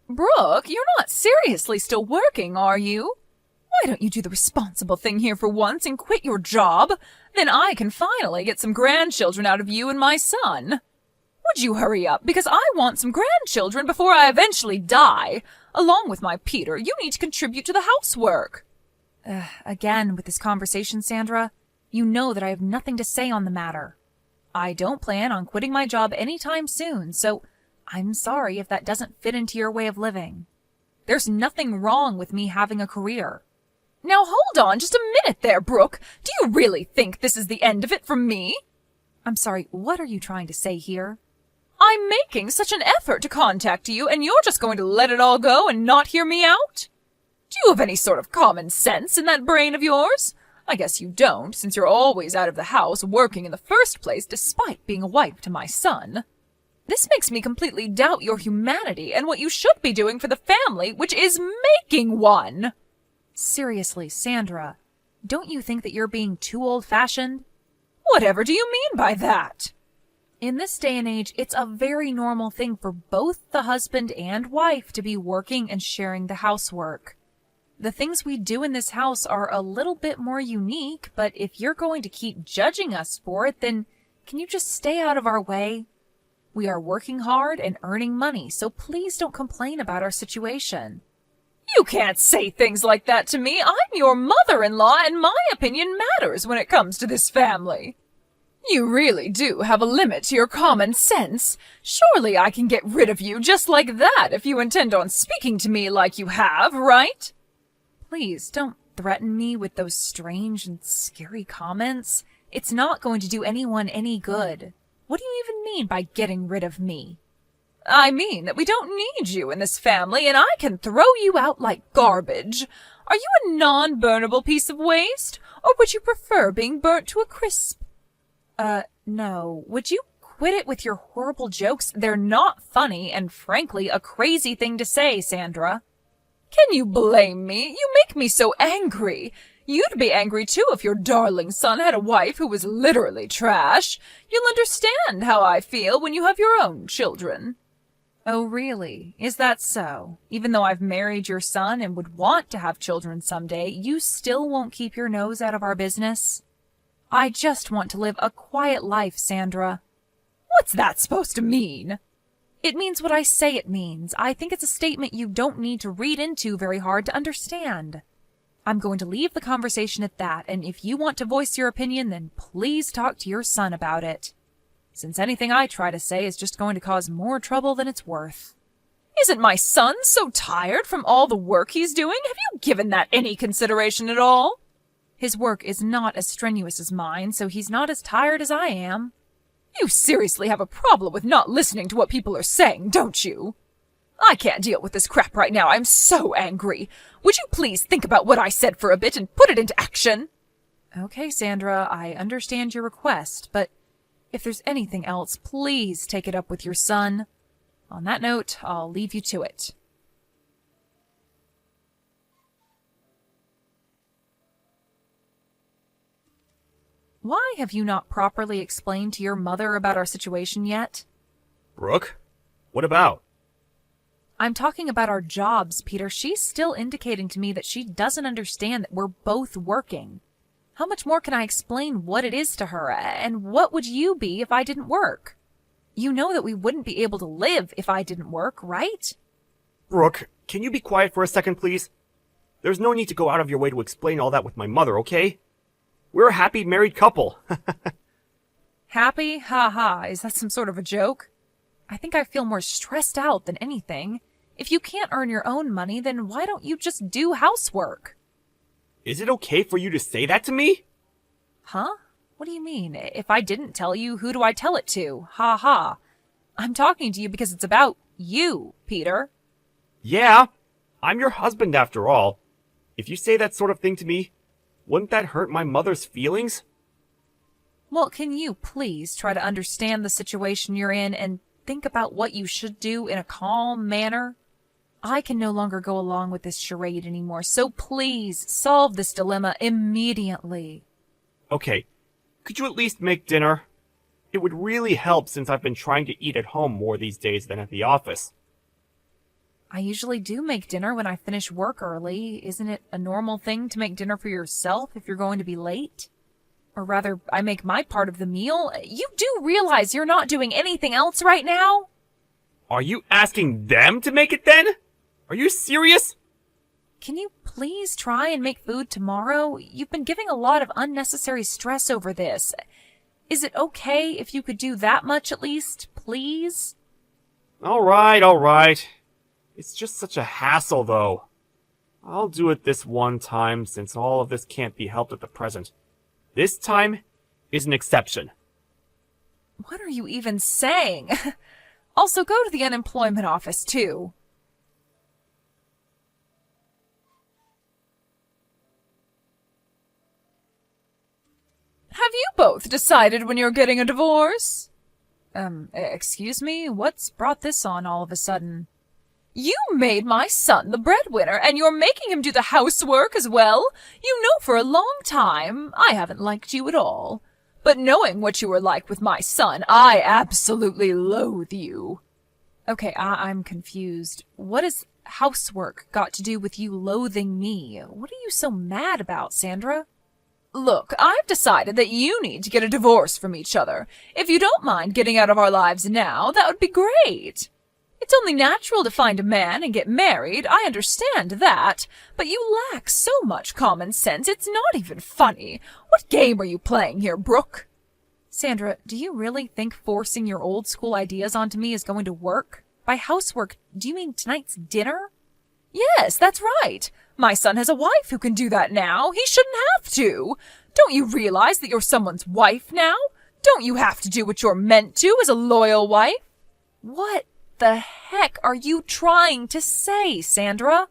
Brooke, you're not seriously still working, are you? Why don't you do the responsible thing here for once and quit your job? Then I can finally get some grandchildren out of you and my son. Would you hurry up? Because I want some grandchildren before I eventually die. Along with my Peter, you need to contribute to the housework. Again, with this conversation, Sandra, you know that I have nothing to say on the matter. I don't plan on quitting my job anytime soon, so I'm sorry if that doesn't fit into your way of living. There's nothing wrong with me having a career. Now hold on just a minute there, Brooke. Do you really think this is the end of it for me? I'm sorry, what are you trying to say here? I'm making such an effort to contact you, and you're just going to let it all go and not hear me out? Do you have any sort of common sense in that brain of yours? I guess you don't, since you're always out of the house working in the first place despite being a wife to my son. This makes me completely doubt your humanity and what you should be doing for the family, which is making one. Seriously, Sandra, don't you think that you're being too old-fashioned? Whatever do you mean by that? In this day and age, it's a very normal thing for both the husband and wife to be working and sharing the housework. The things we do in this house are a little bit more unique, but if you're going to keep judging us for it, then can you just stay out of our way? We are working hard and earning money, so please don't complain about our situation. You can't say things like that to me. I'm your mother-in-law, and my opinion matters when it comes to this family. You really do have a limit to your common sense. Surely I can get rid of you just like that if you intend on speaking to me like you have, right? Please don't threaten me with those strange and scary comments. It's not going to do anyone any good. What do you even mean by getting rid of me? I mean that we don't need you in this family, and I can throw you out like garbage. Are you a non-burnable piece of waste, or would you prefer being burnt to a crisp? No. Would you quit it with your horrible jokes? They're not funny, and frankly, a crazy thing to say, Sandra. Can you blame me? You make me so angry. You'd be angry too if your darling son had a wife who was literally trash. You'll understand how I feel when you have your own children. Oh, really? Is that so? Even though I've married your son and would want to have children someday, you still won't keep your nose out of our business? I just want to live a quiet life, Sandra. What's that supposed to mean? It means what I say it means. I think it's a statement you don't need to read into very hard to understand. I'm going to leave the conversation at that, and if you want to voice your opinion, then please talk to your son about it. Since anything I try to say is just going to cause more trouble than it's worth. Isn't my son so tired from all the work he's doing? Have you given that any consideration at all? His work is not as strenuous as mine, so he's not as tired as I am. You seriously have a problem with not listening to what people are saying, don't you? I can't deal with this crap right now. I'm so angry. Would you please think about what I said for a bit and put it into action? Okay, Sandra, I understand your request, but if there's anything else, please take it up with your son. On that note, I'll leave you to it. Why have you not properly explained to your mother about our situation yet? Brooke? What about? I'm talking about our jobs, Peter. She's still indicating to me that she doesn't understand that we're both working. How much more can I explain what it is to her, and what would you be if I didn't work? You know that we wouldn't be able to live if I didn't work, right? Brooke, can you be quiet for a second, please? There's no need to go out of your way to explain all that with my mother, okay? We're a happy married couple. Happy? Ha ha. Is that some sort of a joke? I think I feel more stressed out than anything. If you can't earn your own money, then why don't you just do housework? Is it okay for you to say that to me? Huh? What do you mean? If I didn't tell you, who do I tell it to? Ha ha. I'm talking to you because it's about you, Peter. Yeah, I'm your husband after all. If you say that sort of thing to me, wouldn't that hurt my mother's feelings? Well, can you please try to understand the situation you're in and think about what you should do in a calm manner? I can no longer go along with this charade anymore, so please solve this dilemma immediately. Okay, could you at least make dinner? It would really help since I've been trying to eat at home more these days than at the office. I usually do make dinner when I finish work early. Isn't it a normal thing to make dinner for yourself if you're going to be late? Or rather, I make my part of the meal. You do realize you're not doing anything else right now? Are you asking them to make it then? Are you serious? Can you please try and make food tomorrow? You've been giving a lot of unnecessary stress over this. Is it okay if you could do that much at least, please? Alright. It's just such a hassle, though. I'll do it this one time, since all of this can't be helped at the present. This time is an exception. What are you even saying? Also, go to the unemployment office, too. Have you both decided when you're getting a divorce? Excuse me? What's brought this on all of a sudden? You made my son the breadwinner, and you're making him do the housework as well? You know for a long time I haven't liked you at all. But knowing what you were like with my son, I absolutely loathe you. Okay, I'm confused. What has housework got to do with you loathing me? What are you so mad about, Sandra? Look, I've decided that you need to get a divorce from each other. If you don't mind getting out of our lives now, that would be great. It's only natural to find a man and get married, I understand that, but you lack so much common sense, it's not even funny. What game are you playing here, Brooke? Sandra, do you really think forcing your old school ideas onto me is going to work? By housework, do you mean tonight's dinner? Yes, that's right. My son has a wife who can do that now. He shouldn't have to. Don't you realize that you're someone's wife now? Don't you have to do what you're meant to as a loyal wife? What the heck are you trying to say, Sandra?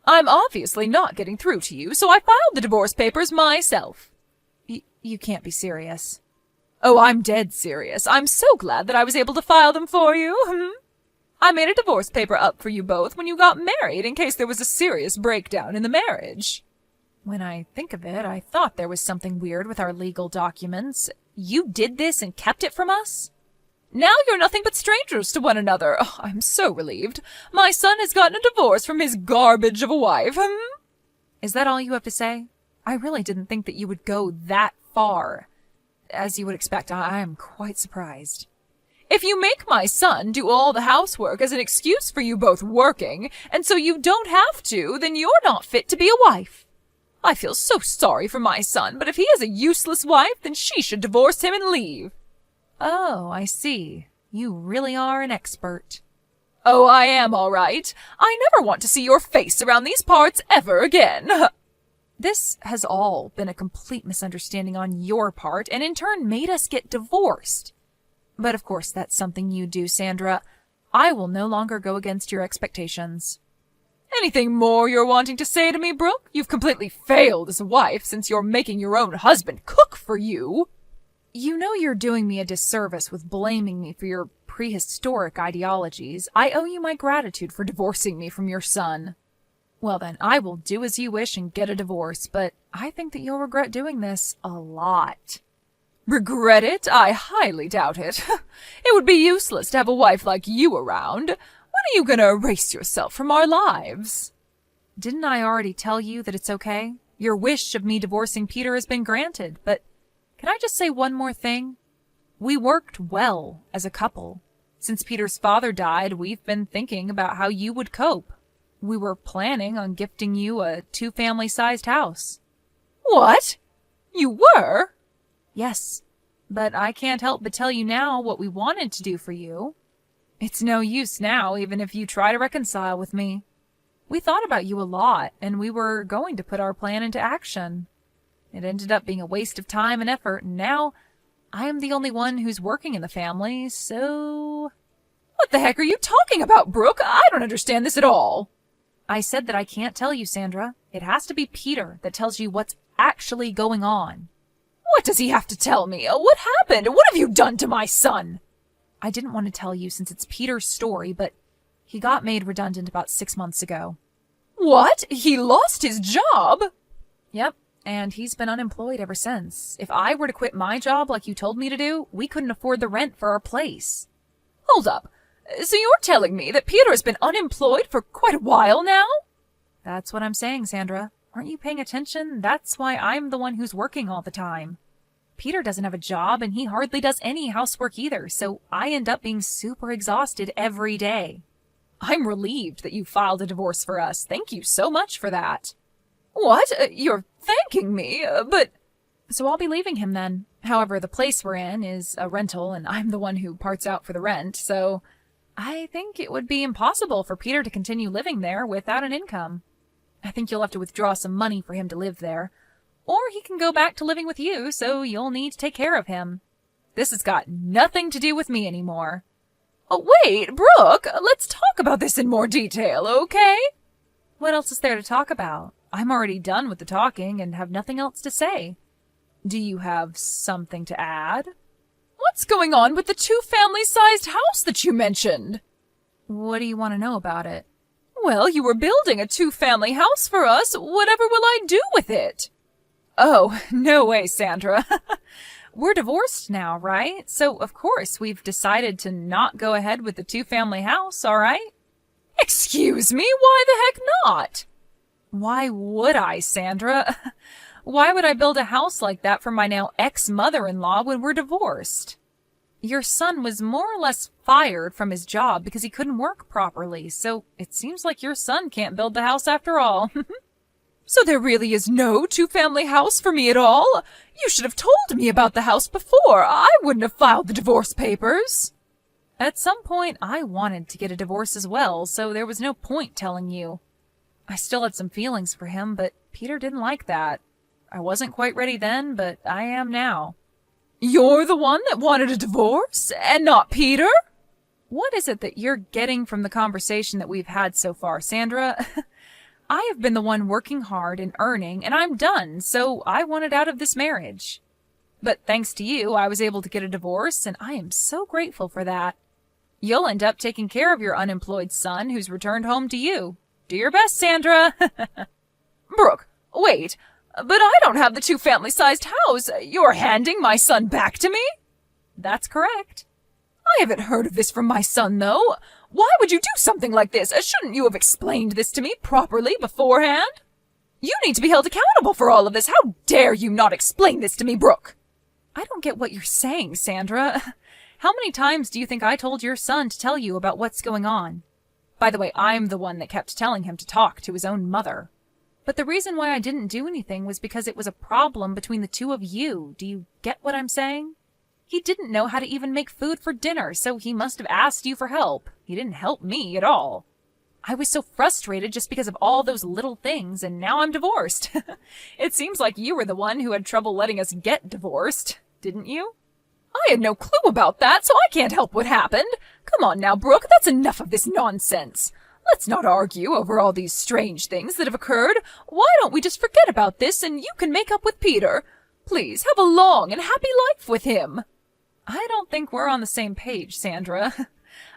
I'm obviously not getting through to you, so I filed the divorce papers myself. You can't be serious. Oh, I'm dead serious. I'm so glad that I was able to file them for you. I made a divorce paper up for you both when you got married in case there was a serious breakdown in the marriage. When I think of it, I thought there was something weird with our legal documents. You did this and kept it from us? Now you're nothing but strangers to one another. Oh, I'm so relieved. My son has gotten a divorce from his garbage of a wife. Is that all you have to say? I really didn't think that you would go that far. As you would expect, I am quite surprised. If you make my son do all the housework as an excuse for you both working, and so you don't have to, then you're not fit to be a wife. I feel so sorry for my son, but if he has a useless wife, then she should divorce him and leave. Oh, I see. You really are an expert. Oh, I am all right. I never want to see your face around these parts ever again. This has all been a complete misunderstanding on your part, and in turn made us get divorced. But of course that's something you do, Sandra. I will no longer go against your expectations. Anything more you're wanting to say to me, Brooke? You've completely failed as a wife since you're making your own husband cook for you. You know you're doing me a disservice with blaming me for your prehistoric ideologies. I owe you my gratitude for divorcing me from your son. Well then, I will do as you wish and get a divorce, but I think that you'll regret doing this a lot. Regret it? I highly doubt it. It would be useless to have a wife like you around. When are you gonna erase yourself from our lives? Didn't I already tell you that it's okay? Your wish of me divorcing Peter has been granted, but can I just say one more thing? We worked well as a couple. Since Peter's father died, we've been thinking about how you would cope. We were planning on gifting you a 2-family-sized house. What? You were? Yes, but I can't help but tell you now what we wanted to do for you. It's no use now, even if you try to reconcile with me. We thought about you a lot, and we were going to put our plan into action. It ended up being a waste of time and effort, and now I am the only one who's working in the family, so... What the heck are you talking about, Brooke? I don't understand this at all. I said that I can't tell you, Sandra. It has to be Peter that tells you what's actually going on. What does he have to tell me? What happened? What have you done to my son? I didn't want to tell you since it's Peter's story, but he got made redundant about 6 months ago. What? He lost his job? Yep, and he's been unemployed ever since. If I were to quit my job like you told me to do, we couldn't afford the rent for our place. Hold up. So you're telling me that Peter has been unemployed for quite a while now? That's what I'm saying, Sandra. Aren't you paying attention? That's why I'm the one who's working all the time. Peter doesn't have a job, and he hardly does any housework either, so I end up being super exhausted every day. I'm relieved that you filed a divorce for us. Thank you so much for that. What? You're thanking me? But... So I'll be leaving him then. However, the place we're in is a rental, and I'm the one who parts out for the rent, so I think it would be impossible for Peter to continue living there without an income. I think you'll have to withdraw some money for him to live there. Or he can go back to living with you, so you'll need to take care of him. This has got nothing to do with me anymore. Oh, wait, Brooke, let's talk about this in more detail, okay? What else is there to talk about? I'm already done with the talking and have nothing else to say. Do you have something to add? What's going on with the two-family-sized house that you mentioned? What do you want to know about it? Well, you were building a two-family house for us. Whatever will I do with it? Oh, no way, Sandra. We're divorced now, right? So, of course, we've decided to not go ahead with the two-family house, all right? Excuse me? Why the heck not? Why would I, Sandra? Why would I build a house like that for my now ex-mother-in-law when we're divorced? Your son was more or less fired from his job because he couldn't work properly, so it seems like your son can't build the house after all. So there really is no two-family house for me at all? You should have told me about the house before. I wouldn't have filed the divorce papers. At some point, I wanted to get a divorce as well, so there was no point telling you. I still had some feelings for him, but Peter didn't like that. I wasn't quite ready then, but I am now. You're the one that wanted a divorce, and not Peter? What is it that you're getting from the conversation that we've had so far, Sandra? I have been the one working hard and earning, and I'm done, so I wanted out of this marriage. But thanks to you, I was able to get a divorce, and I am so grateful for that. You'll end up taking care of your unemployed son who's returned home to you. Do your best, Sandra. Brooke, wait, but I don't have the two-family-sized house. You're handing my son back to me? That's correct. I haven't heard of this from my son, though. Why would you do something like this? Shouldn't you have explained this to me properly beforehand? You need to be held accountable for all of this. How dare you not explain this to me, Brooke? I don't get what you're saying, Sandra. How many times do you think I told your son to tell you about what's going on? By the way, I'm the one that kept telling him to talk to his own mother. But the reason why I didn't do anything was because it was a problem between the two of you. Do you get what I'm saying? He didn't know how to even make food for dinner, so he must have asked you for help. He didn't help me at all. I was so frustrated just because of all those little things, and now I'm divorced. It seems like you were the one who had trouble letting us get divorced, didn't you? I had no clue about that, so I can't help what happened. Come on now, Brooke, that's enough of this nonsense. Let's not argue over all these strange things that have occurred. Why don't we just forget about this and you can make up with Peter? Please, have a long and happy life with him. I don't think we're on the same page, Sandra.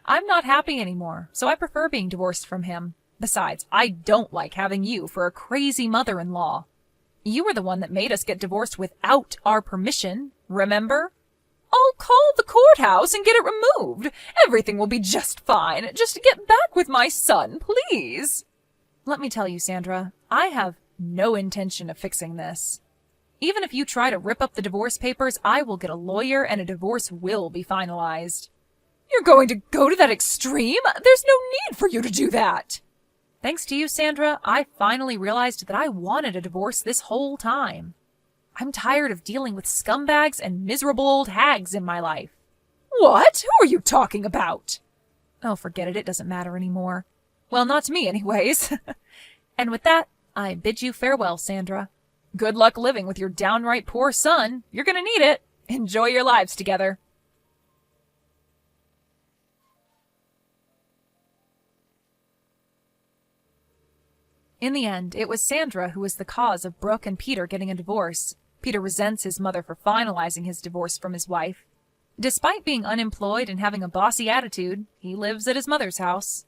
I'm not happy anymore, so I prefer being divorced from him. Besides, I don't like having you for a crazy mother-in-law. You were the one that made us get divorced without our permission, remember? I'll call the courthouse and get it removed. Everything will be just fine. Just get back with my son, please. Let me tell you, Sandra, I have no intention of fixing this. Even if you try to rip up the divorce papers, I will get a lawyer and a divorce will be finalized. You're going to go to that extreme? There's no need for you to do that. Thanks to you, Sandra, I finally realized that I wanted a divorce this whole time. I'm tired of dealing with scumbags and miserable old hags in my life. What? Who are you talking about? Oh, forget it. It doesn't matter anymore. Well, not to me, anyways. And with that, I bid you farewell, Sandra. Good luck living with your downright poor son. You're gonna need it. Enjoy your lives together. In the end, it was Sandra who was the cause of Brooke and Peter getting a divorce. Peter resents his mother for finalizing his divorce from his wife. Despite being unemployed and having a bossy attitude, he lives at his mother's house.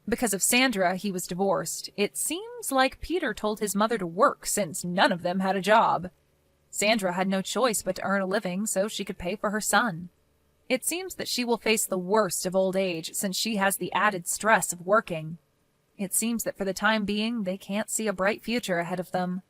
Because of Sandra, he was divorced. It seems like Peter told his mother to work since none of them had a job. Sandra had no choice but to earn a living so she could pay for her son. It seems that she will face the worst of old age since she has the added stress of working. It seems that for the time being, they can't see a bright future ahead of them.